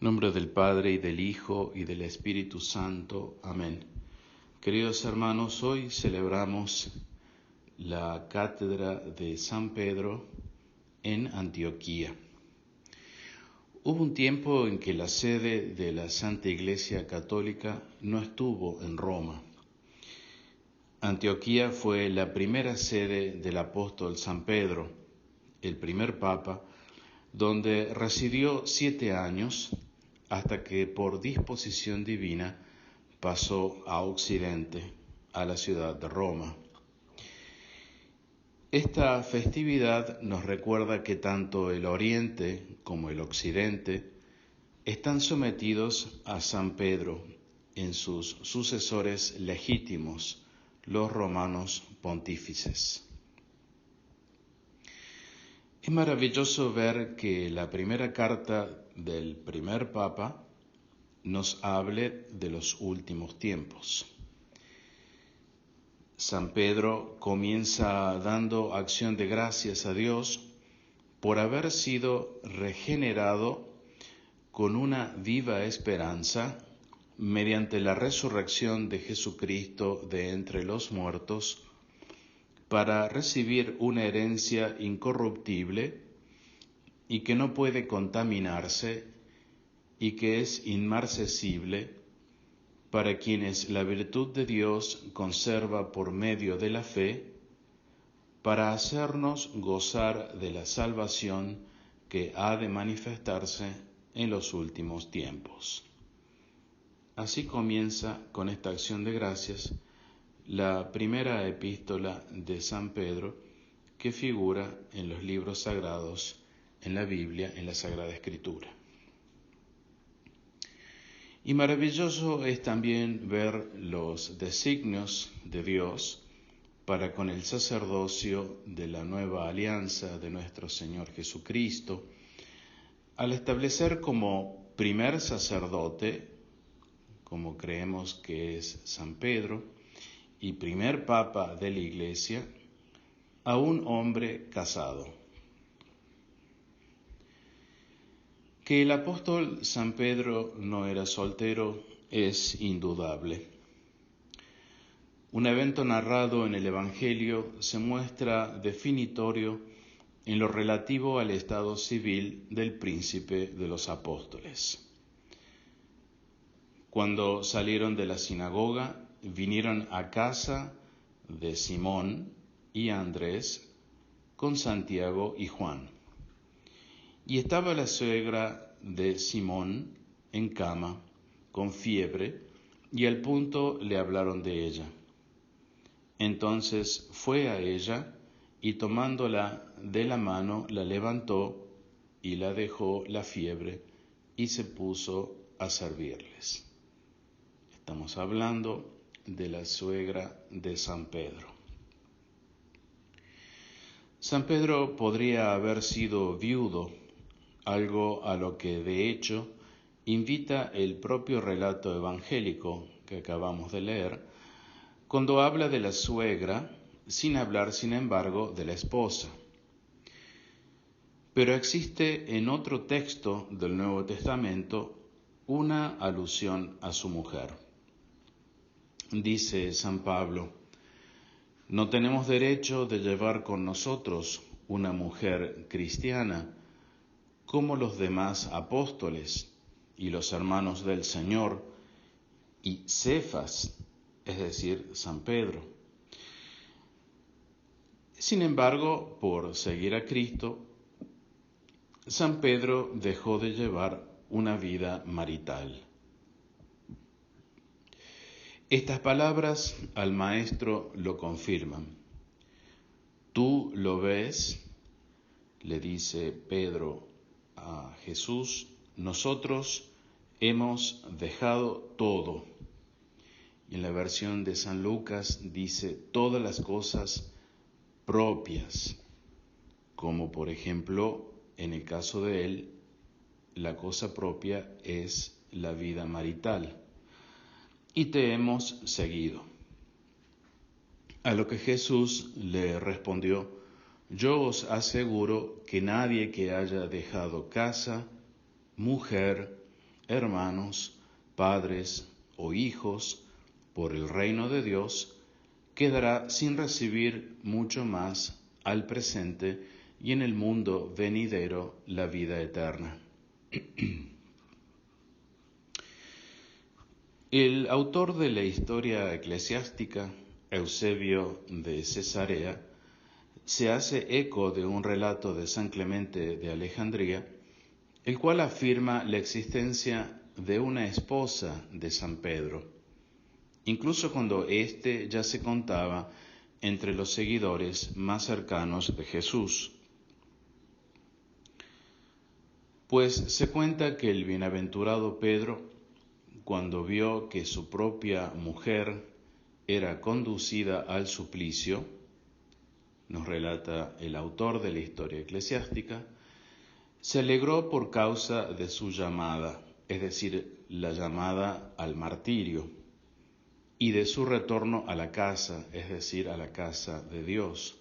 En nombre del Padre, y del Hijo, y del Espíritu Santo. Amén. Queridos hermanos, hoy celebramos la cátedra de San Pedro en Antioquía. Hubo un tiempo en que la sede de la Santa Iglesia Católica no estuvo en Roma. Antioquía fue la primera sede del apóstol San Pedro, el primer papa, donde residió 7 años hasta que por disposición divina pasó a Occidente, a la ciudad de Roma. Esta festividad nos recuerda que tanto el Oriente como el Occidente están sometidos a San Pedro en sus sucesores legítimos, los romanos pontífices. Es maravilloso ver que la primera carta del primer papa nos hable de los últimos tiempos. San Pedro comienza dando acción de gracias a Dios por haber sido regenerado con una viva esperanza mediante la resurrección de Jesucristo de entre los muertos, para recibir una herencia incorruptible y que no puede contaminarse y que es inmarcesible, para quienes la virtud de Dios conserva por medio de la fe, para hacernos gozar de la salvación que ha de manifestarse en los últimos tiempos. Así comienza con esta acción de gracias la primera epístola de San Pedro, que figura en los libros sagrados, en la Biblia, en la Sagrada Escritura. Y maravilloso es también ver los designios de Dios para con el sacerdocio de la nueva alianza de nuestro Señor Jesucristo, al establecer como primer sacerdote, como creemos que es San Pedro, y primer papa de la Iglesia, a un hombre casado. Que el apóstol San Pedro no era soltero es indudable. Un evento narrado en el Evangelio se muestra definitorio en lo relativo al estado civil del príncipe de los apóstoles. Cuando salieron de la sinagoga, vinieron a casa de Simón y Andrés con Santiago y Juan. Y estaba la suegra de Simón en cama, con fiebre, y al punto le hablaron de ella. Entonces fue a ella y tomándola de la mano la levantó y la dejó la fiebre y se puso a servirles. Estamos hablando de la suegra de San Pedro. San Pedro podría haber sido viudo, algo a lo que de hecho invita el propio relato evangélico que acabamos de leer, cuando habla de la suegra, sin hablar sin embargo de la esposa. Pero existe en otro texto del Nuevo Testamento una alusión a su mujer. Dice San Pablo: no tenemos derecho de llevar con nosotros una mujer cristiana, como los demás apóstoles y los hermanos del Señor, y Cefas, es decir, San Pedro. Sin embargo, por seguir a Cristo, San Pedro dejó de llevar una vida marital. Estas palabras al Maestro lo confirman. Tú lo ves, le dice Pedro a Jesús, nosotros hemos dejado todo. Y en la versión de San Lucas dice todas las cosas propias, como por ejemplo, en el caso de él, la cosa propia es la vida marital. Y te hemos seguido. A lo que Jesús le respondió: yo os aseguro que nadie que haya dejado casa, mujer, hermanos, padres o hijos por el reino de Dios, quedará sin recibir mucho más al presente y en el mundo venidero la vida eterna. El autor de la historia eclesiástica, Eusebio de Cesarea, se hace eco de un relato de San Clemente de Alejandría, el cual afirma la existencia de una esposa de San Pedro, incluso cuando éste ya se contaba entre los seguidores más cercanos de Jesús. Pues se cuenta que el bienaventurado Pedro, cuando vio que su propia mujer era conducida al suplicio, nos relata el autor de la historia eclesiástica, se alegró por causa de su llamada, es decir, la llamada al martirio, y de su retorno a la casa, es decir, a la casa de Dios.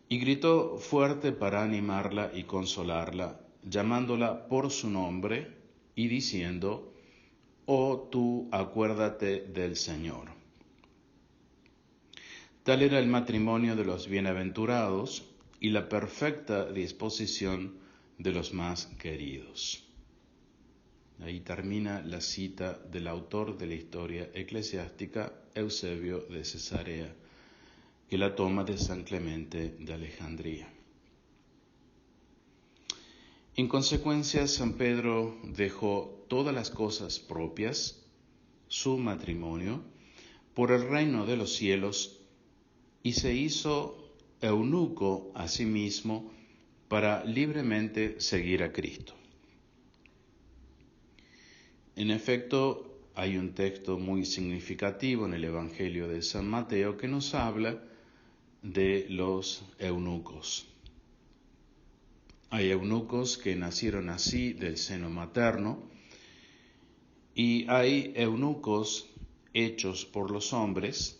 Y gritó fuerte para animarla y consolarla, llamándola por su nombre y diciendo: «Oh tú, acuérdate del Señor». Tal era el matrimonio de los bienaventurados y la perfecta disposición de los más queridos. Ahí termina la cita del autor de la historia eclesiástica, Eusebio de Cesarea, que la toma de San Clemente de Alejandría. En consecuencia, San Pedro dejó todas las cosas propias, su matrimonio, por el reino de los cielos, y se hizo eunuco a sí mismo para libremente seguir a Cristo. En efecto, hay un texto muy significativo en el Evangelio de San Mateo que nos habla de los eunucos. Hay eunucos que nacieron así del seno materno y hay eunucos hechos por los hombres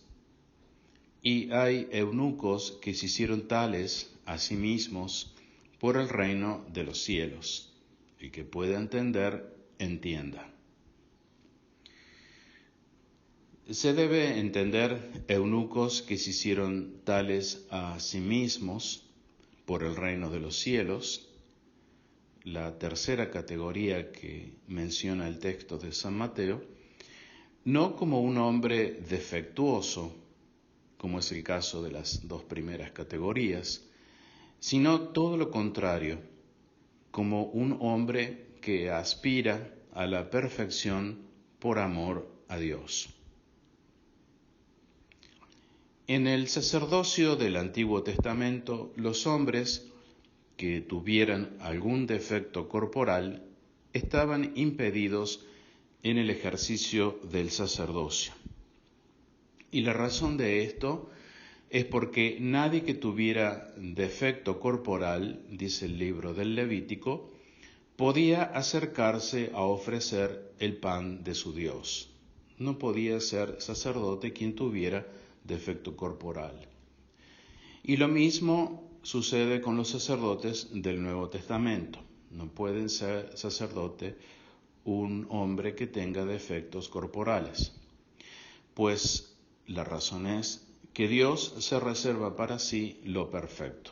y hay eunucos que se hicieron tales a sí mismos por el reino de los cielos. El que pueda entender, entienda. Se debe entender eunucos que se hicieron tales a sí mismos por el reino de los cielos, la tercera categoría que menciona el texto de San Mateo, no como un hombre defectuoso, como es el caso de las dos primeras categorías, sino todo lo contrario, como un hombre que aspira a la perfección por amor a Dios. En el sacerdocio del Antiguo Testamento, los hombres que tuvieran algún defecto corporal estaban impedidos en el ejercicio del sacerdocio. Y la razón de esto es porque nadie que tuviera defecto corporal, dice el libro del Levítico, podía acercarse a ofrecer el pan de su Dios. No podía ser sacerdote quien tuviera defecto corporal. Y lo mismo sucede con los sacerdotes del Nuevo Testamento. No pueden ser sacerdote un hombre que tenga defectos corporales. Pues la razón es que Dios se reserva para sí lo perfecto.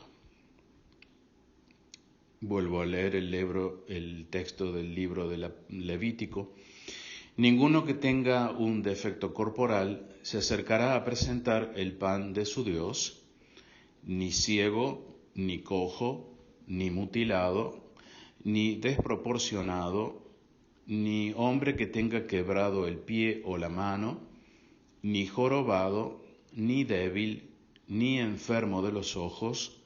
Vuelvo a leer el texto del libro de Levítico. Ninguno que tenga un defecto corporal se acercará a presentar el pan de su Dios, ni ciego, ni cojo, ni mutilado, ni desproporcionado, ni hombre que tenga quebrado el pie o la mano, ni jorobado, ni débil, ni enfermo de los ojos,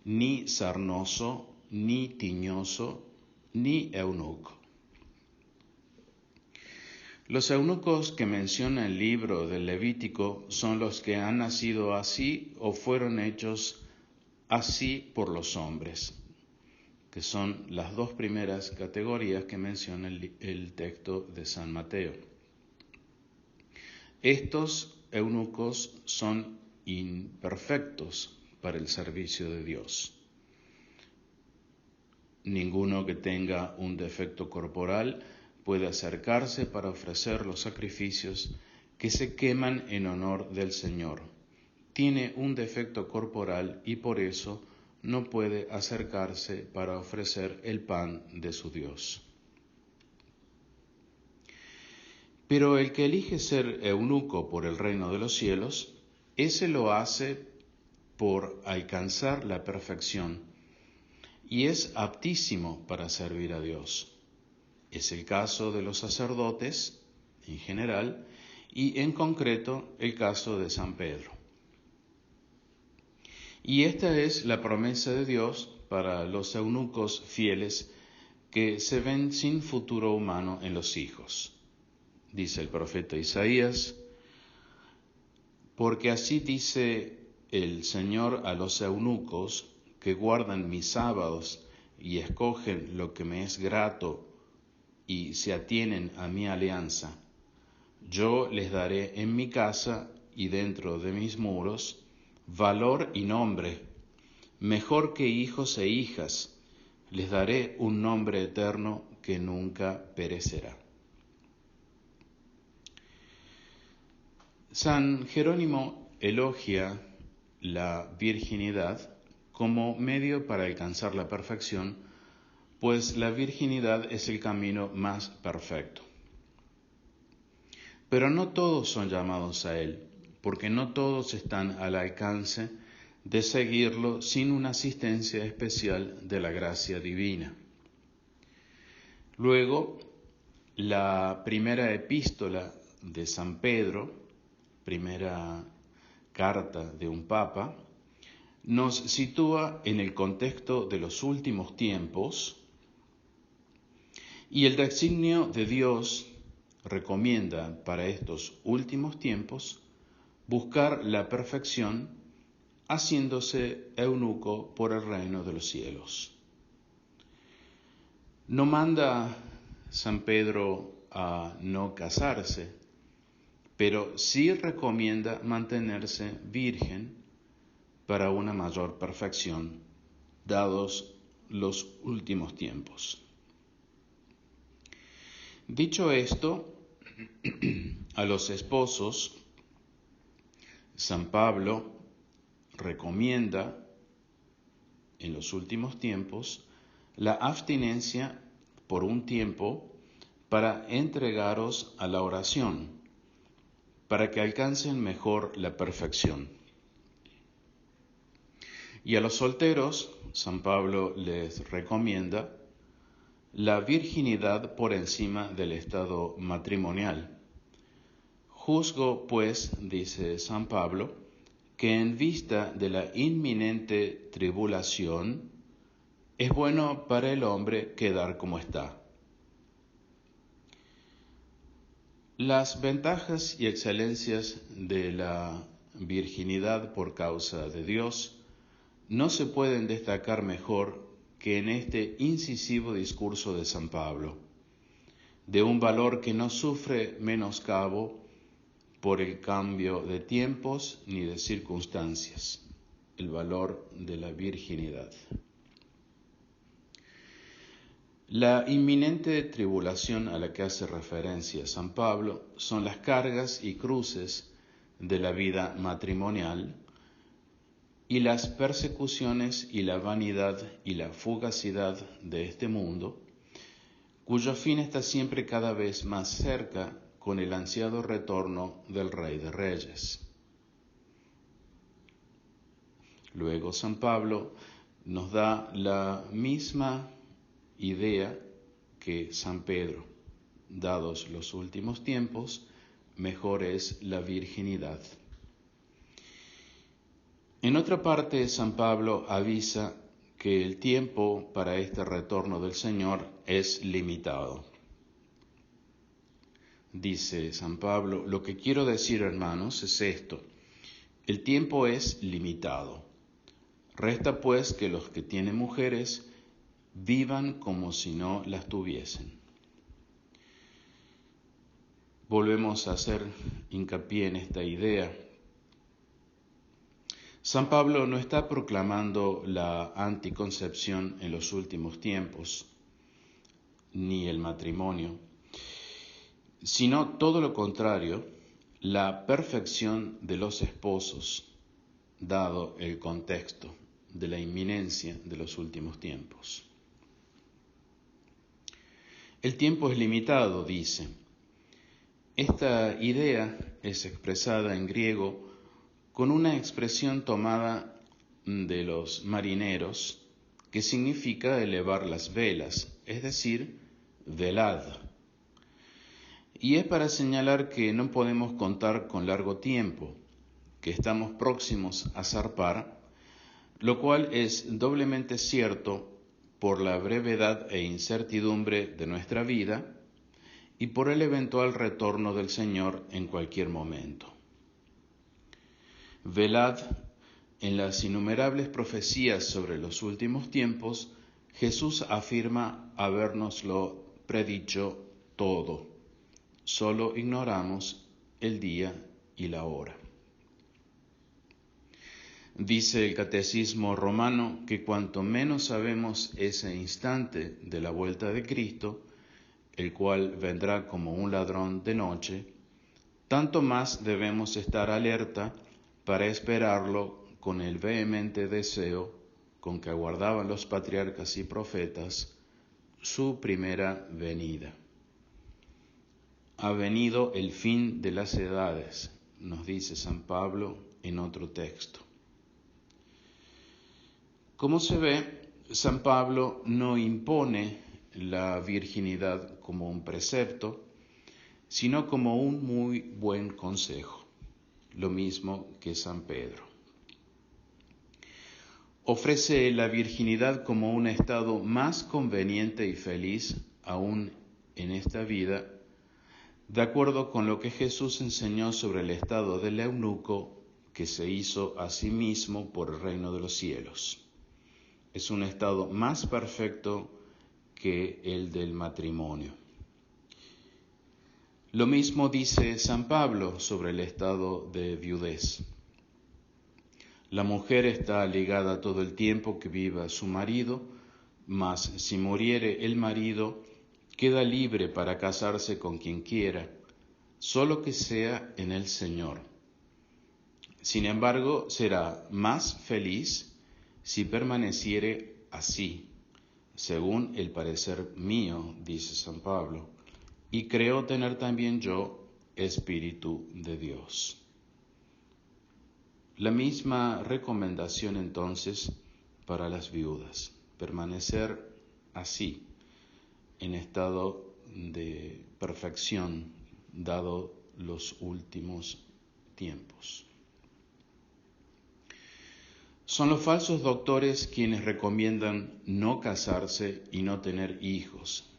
ni sarnoso, ni tiñoso, ni eunuco. Los eunucos que menciona el libro del Levítico son los que han nacido así o fueron hechos así por los hombres, que son las dos primeras categorías que menciona el texto de San Mateo. Estos eunucos son imperfectos para el servicio de Dios. Ninguno que tenga un defecto corporal puede acercarse para ofrecer los sacrificios que se queman en honor del Señor. Tiene un defecto corporal y por eso no puede acercarse para ofrecer el pan de su Dios. Pero el que elige ser eunuco por el reino de los cielos, ese lo hace por alcanzar la perfección y es aptísimo para servir a Dios. Es el caso de los sacerdotes en general y en concreto el caso de San Pedro. Y esta es la promesa de Dios para los eunucos fieles que se ven sin futuro humano en los hijos. Dice el profeta Isaías: porque así dice el Señor a los eunucos que guardan mis sábados y escogen lo que me es grato y se atienen a mi alianza. Yo les daré en mi casa y dentro de mis muros valor y nombre, mejor que hijos e hijas. Les daré un nombre eterno que nunca perecerá. San Jerónimo elogia la virginidad como medio para alcanzar la perfección, pues la virginidad es el camino más perfecto. Pero no todos son llamados a él, porque no todos están al alcance de seguirlo sin una asistencia especial de la gracia divina. Luego, la primera epístola de San Pedro, primera carta de un papa, nos sitúa en el contexto de los últimos tiempos y el designio de Dios recomienda para estos últimos tiempos buscar la perfección haciéndose eunuco por el reino de los cielos. No manda San Pedro a no casarse, pero sí recomienda mantenerse virgen para una mayor perfección, dados los últimos tiempos. Dicho esto, a los esposos, San Pablo recomienda en los últimos tiempos la abstinencia por un tiempo para entregaros a la oración, para que alcancen mejor la perfección. Y a los solteros, San Pablo les recomienda la virginidad por encima del estado matrimonial. Juzgo, pues, dice San Pablo, que en vista de la inminente tribulación, es bueno para el hombre quedar como está. Las ventajas y excelencias de la virginidad por causa de Dios no se pueden destacar mejor que en este incisivo discurso de San Pablo, de un valor que no sufre menoscabo por el cambio de tiempos ni de circunstancias, el valor de la virginidad. La inminente tribulación a la que hace referencia San Pablo son las cargas y cruces de la vida matrimonial y las persecuciones y la vanidad y la fugacidad de este mundo, cuyo fin está siempre cada vez más cerca con el ansiado retorno del Rey de Reyes. Luego San Pablo nos da la misma idea que San Pedro. Dados los últimos tiempos, mejor es la virginidad. En otra parte, San Pablo avisa que el tiempo para este retorno del Señor es limitado. Dice San Pablo: lo que quiero decir, hermanos, es esto: el tiempo es limitado. Resta pues que los que tienen mujeres vivan como si no las tuviesen. Volvemos a hacer hincapié en esta idea. San Pablo no está proclamando la anticoncepción en los últimos tiempos, ni el matrimonio, sino todo lo contrario, la perfección de los esposos, dado el contexto de la inminencia de los últimos tiempos. El tiempo es limitado, dice. Esta idea es expresada en griego con una expresión tomada de los marineros que significa elevar las velas, es decir, velad. Y es para señalar que no podemos contar con largo tiempo, que estamos próximos a zarpar, lo cual es doblemente cierto por la brevedad e incertidumbre de nuestra vida y por el eventual retorno del Señor en cualquier momento. Velad, en las innumerables profecías sobre los últimos tiempos, Jesús afirma habérnoslo predicho todo. Solo ignoramos el día y la hora. Dice el Catecismo Romano que cuanto menos sabemos ese instante de la vuelta de Cristo, el cual vendrá como un ladrón de noche, tanto más debemos estar alerta para esperarlo con el vehemente deseo con que aguardaban los patriarcas y profetas su primera venida. Ha venido el fin de las edades, nos dice San Pablo en otro texto. Como se ve, San Pablo no impone la virginidad como un precepto, sino como un muy buen consejo, lo mismo que San Pedro. Ofrece la virginidad como un estado más conveniente y feliz aún en esta vida, de acuerdo con lo que Jesús enseñó sobre el estado del eunuco que se hizo a sí mismo por el reino de los cielos. Es un estado más perfecto que el del matrimonio. Lo mismo dice San Pablo sobre el estado de viudez. La mujer está ligada todo el tiempo que viva su marido, mas si muriere el marido, queda libre para casarse con quien quiera, solo que sea en el Señor. Sin embargo, será más feliz si permaneciere así, según el parecer mío, dice San Pablo, y creo tener también yo Espíritu de Dios. La misma recomendación entonces para las viudas, permanecer así, en estado de perfección, dado los últimos tiempos. Son los falsos doctores quienes recomiendan no casarse y no tener hijos,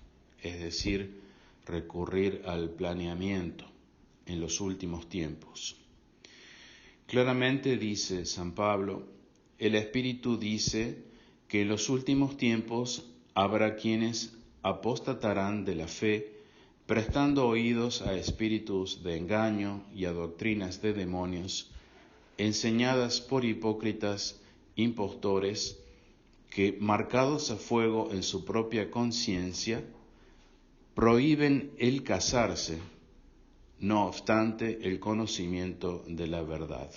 es decir, recurrir al planeamiento en los últimos tiempos. Claramente dice San Pablo, el Espíritu dice que en los últimos tiempos habrá quienes apostatarán de la fe, prestando oídos a espíritus de engaño y a doctrinas de demonios, enseñadas por hipócritas impostores que, marcados a fuego en su propia conciencia, prohíben el casarse, no obstante el conocimiento de la verdad.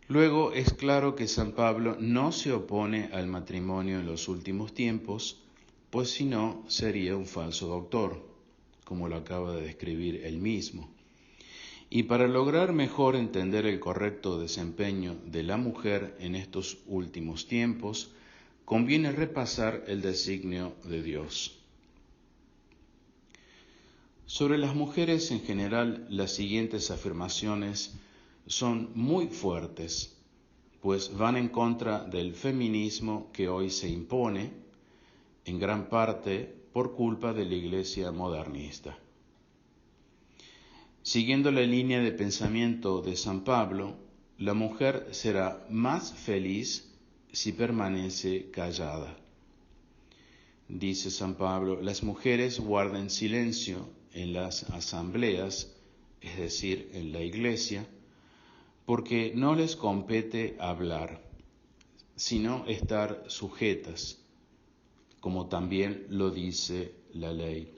Luego es claro que San Pablo no se opone al matrimonio en los últimos tiempos, pues si no sería un falso doctor, como lo acaba de describir él mismo. Y para lograr mejor entender el correcto desempeño de la mujer en estos últimos tiempos, conviene repasar el designio de Dios. Sobre las mujeres en general, las siguientes afirmaciones son muy fuertes, pues van en contra del feminismo que hoy se impone, en gran parte por culpa de la Iglesia modernista. Siguiendo la línea de pensamiento de San Pablo, la mujer será más feliz si permanece callada. Dice San Pablo, las mujeres guarden silencio en las asambleas, es decir, en la iglesia, porque no les compete hablar, sino estar sujetas, como también lo dice la ley.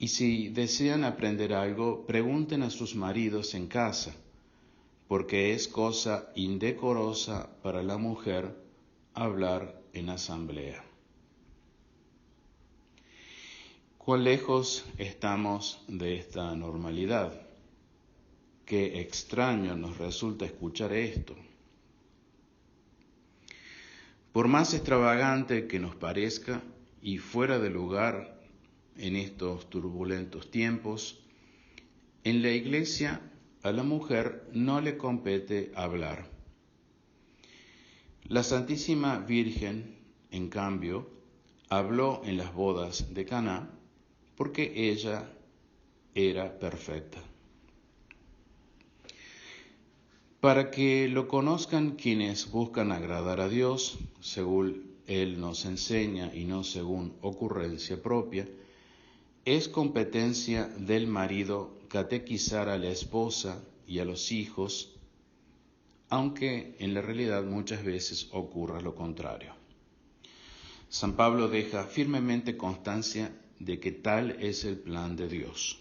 Y si desean aprender algo, pregunten a sus maridos en casa, porque es cosa indecorosa para la mujer hablar en asamblea. ¿Cuán lejos estamos de esta normalidad? Qué extraño nos resulta escuchar esto. Por más extravagante que nos parezca y fuera de lugar en estos turbulentos tiempos, en la Iglesia a la mujer no le compete hablar. La Santísima Virgen, en cambio, habló en las bodas de Caná porque ella era perfecta. Para que lo conozcan quienes buscan agradar a Dios, según Él nos enseña y no según ocurrencia propia, es competencia del marido catequizar a la esposa y a los hijos, aunque en la realidad muchas veces ocurra lo contrario. San Pablo deja firmemente constancia de que tal es el plan de Dios.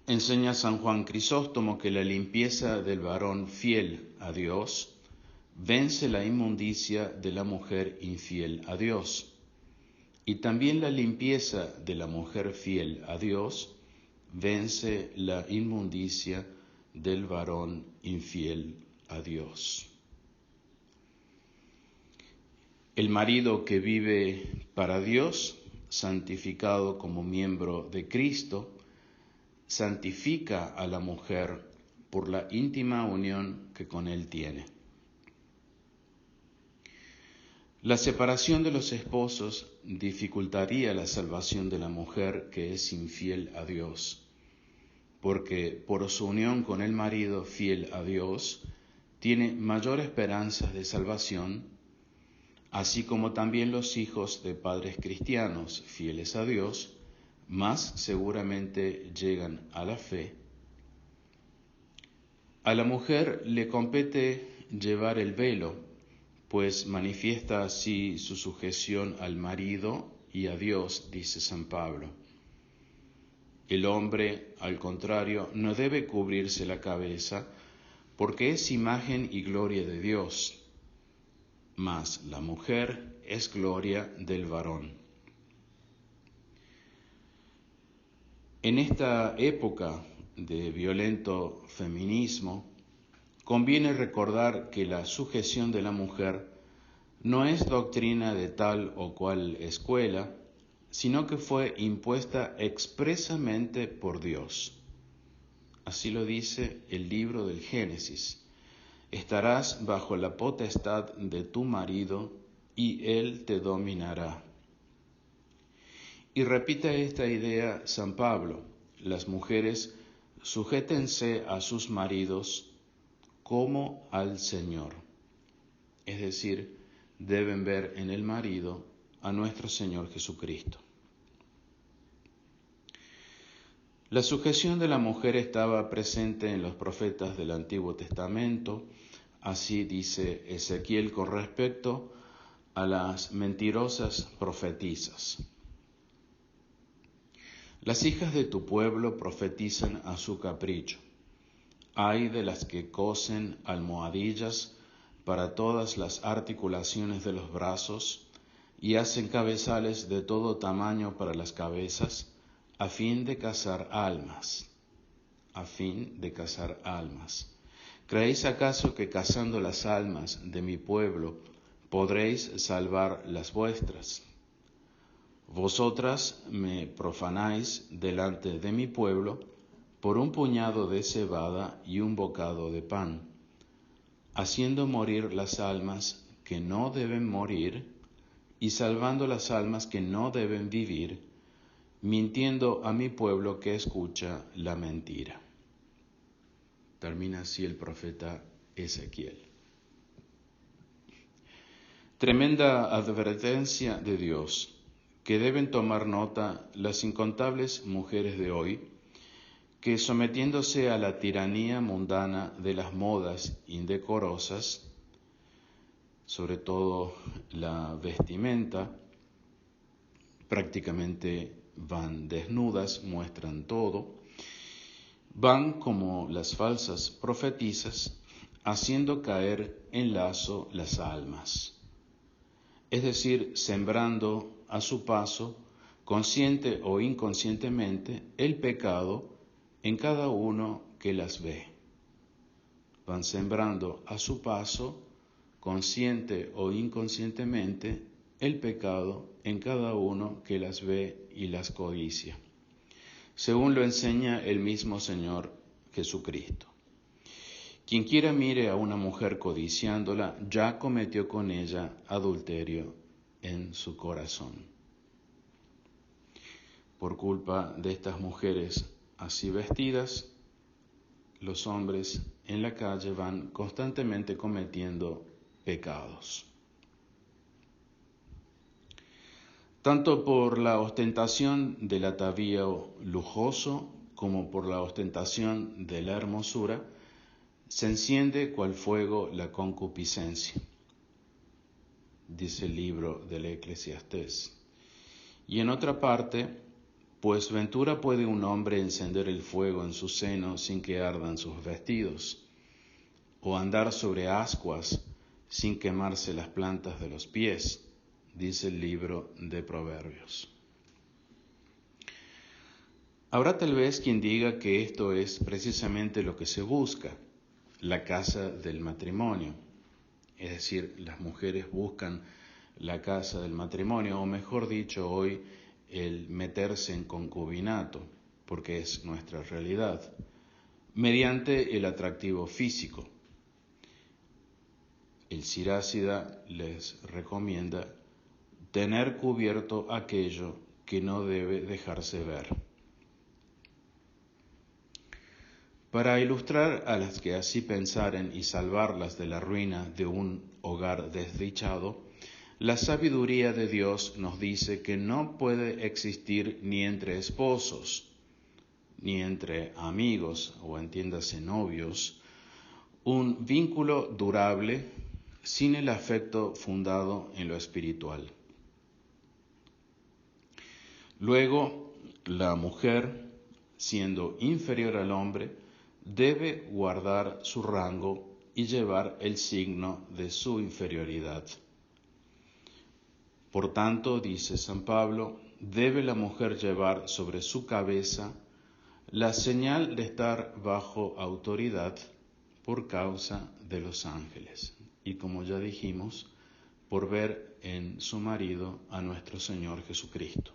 Enseña San Juan Crisóstomo que la limpieza del varón fiel a Dios vence la inmundicia de la mujer infiel a Dios. Y también la limpieza de la mujer fiel a Dios vence la inmundicia del varón infiel a Dios. El marido que vive para Dios, santificado como miembro de Cristo, santifica a la mujer por la íntima unión que con él tiene. La separación de los esposos dificultaría la salvación de la mujer que es infiel a Dios, porque por su unión con el marido fiel a Dios, tiene mayor esperanza de salvación, así como también los hijos de padres cristianos fieles a Dios, más seguramente llegan a la fe. A la mujer le compete llevar el velo, pues manifiesta así su sujeción al marido y a Dios, dice San Pablo. El hombre, al contrario, no debe cubrirse la cabeza, porque es imagen y gloria de Dios, mas la mujer es gloria del varón. En esta época de violento feminismo, conviene recordar que la sujeción de la mujer no es doctrina de tal o cual escuela, sino que fue impuesta expresamente por Dios. Así lo dice el libro del Génesis. Estarás bajo la potestad de tu marido y él te dominará. Y repite esta idea San Pablo: las mujeres sujétense a sus maridos como al Señor. Es decir, deben ver en el marido a nuestro Señor Jesucristo. La sujeción de la mujer estaba presente en los profetas del Antiguo Testamento, así dice Ezequiel con respecto a las mentirosas profetisas. Las hijas de tu pueblo profetizan a su capricho. Ay de las que cosen almohadillas para todas las articulaciones de los brazos y hacen cabezales de todo tamaño para las cabezas, a fin de cazar almas. ¿Creéis acaso que cazando las almas de mi pueblo podréis salvar las vuestras? Vosotras me profanáis delante de mi pueblo por un puñado de cebada y un bocado de pan, haciendo morir las almas que no deben morir y salvando las almas que no deben vivir, mintiendo a mi pueblo que escucha la mentira. Termina así el profeta Ezequiel. Tremenda advertencia de Dios, que deben tomar nota las incontables mujeres de hoy, que sometiéndose a la tiranía mundana de las modas indecorosas, sobre todo la vestimenta, prácticamente van desnudas, muestran todo, van como las falsas profetisas, haciendo caer en lazo las almas, es decir, sembrando a su paso, consciente o inconscientemente, el pecado en cada uno que las ve. Van sembrando a su paso, consciente o inconscientemente, el pecado en cada uno que las ve y las codicia, según lo enseña el mismo Señor Jesucristo. Quien quiera mire a una mujer codiciándola, ya cometió con ella adulterio en su corazón. Por culpa de estas mujeres así vestidas, los hombres en la calle van constantemente cometiendo pecados. Tanto por la ostentación del atavío lujoso como por la ostentación de la hermosura, se enciende cual fuego la concupiscencia, dice el libro del Eclesiastés. Y en otra parte, pues ventura puede un hombre encender el fuego en su seno sin que ardan sus vestidos, o andar sobre ascuas sin quemarse las plantas de los pies, dice el libro de Proverbios. Habrá tal vez quien diga que esto es precisamente lo que se busca, la casa del matrimonio, es decir, las mujeres buscan la casa del matrimonio, o mejor dicho, hoy el meterse en concubinato, porque es nuestra realidad, mediante el atractivo físico. El Sirácida les recomienda tener cubierto aquello que no debe dejarse ver. Para ilustrar a las que así pensaren y salvarlas de la ruina de un hogar desdichado, la sabiduría de Dios nos dice que no puede existir ni entre esposos, ni entre amigos, o entiéndase novios, un vínculo durable sin el afecto fundado en lo espiritual. Luego, la mujer, siendo inferior al hombre, debe guardar su rango y llevar el signo de su inferioridad. Por tanto, dice San Pablo, debe la mujer llevar sobre su cabeza la señal de estar bajo autoridad por causa de los ángeles. Y como ya dijimos, por ver en su marido a nuestro Señor Jesucristo.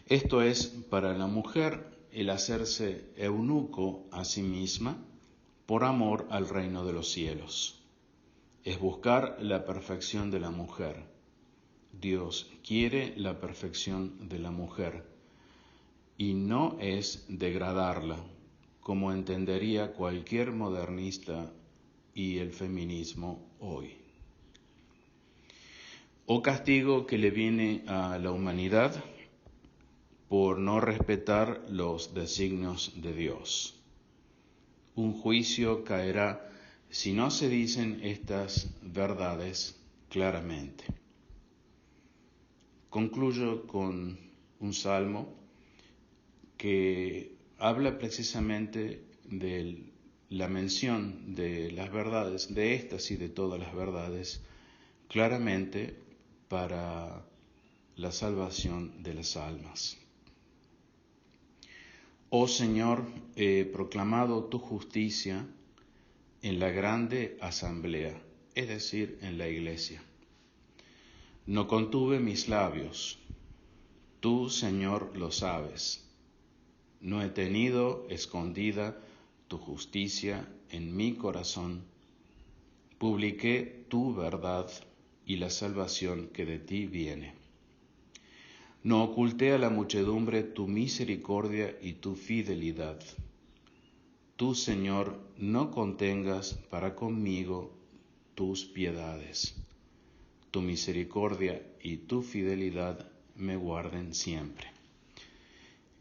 Esto es para la mujer el hacerse eunuco a sí misma por amor al reino de los cielos. Es buscar la perfección de la mujer. Dios quiere la perfección de la mujer y no es degradarla, como entendería cualquier modernista y el feminismo hoy. O castigo que le viene a la humanidad por no respetar los designios de Dios. Un juicio caerá si no se dicen estas verdades claramente. Concluyo con un salmo que habla precisamente de la mención de las verdades, de estas y de todas las verdades, claramente para la salvación de las almas. Oh Señor, he proclamado tu justicia en la grande asamblea, es decir, en la iglesia. No contuve mis labios, tú, Señor, lo sabes. No he tenido escondida tu justicia en mi corazón. Publiqué tu verdad y la salvación que de ti viene. No oculté a la muchedumbre tu misericordia y tu fidelidad. Tú, Señor, no contengas para conmigo tus piedades. Tu misericordia y tu fidelidad me guarden siempre.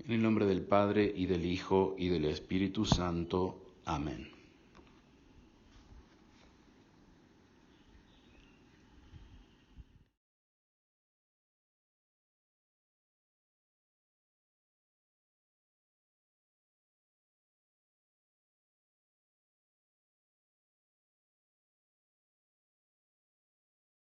En el nombre del Padre, y del Hijo, y del Espíritu Santo. Amén.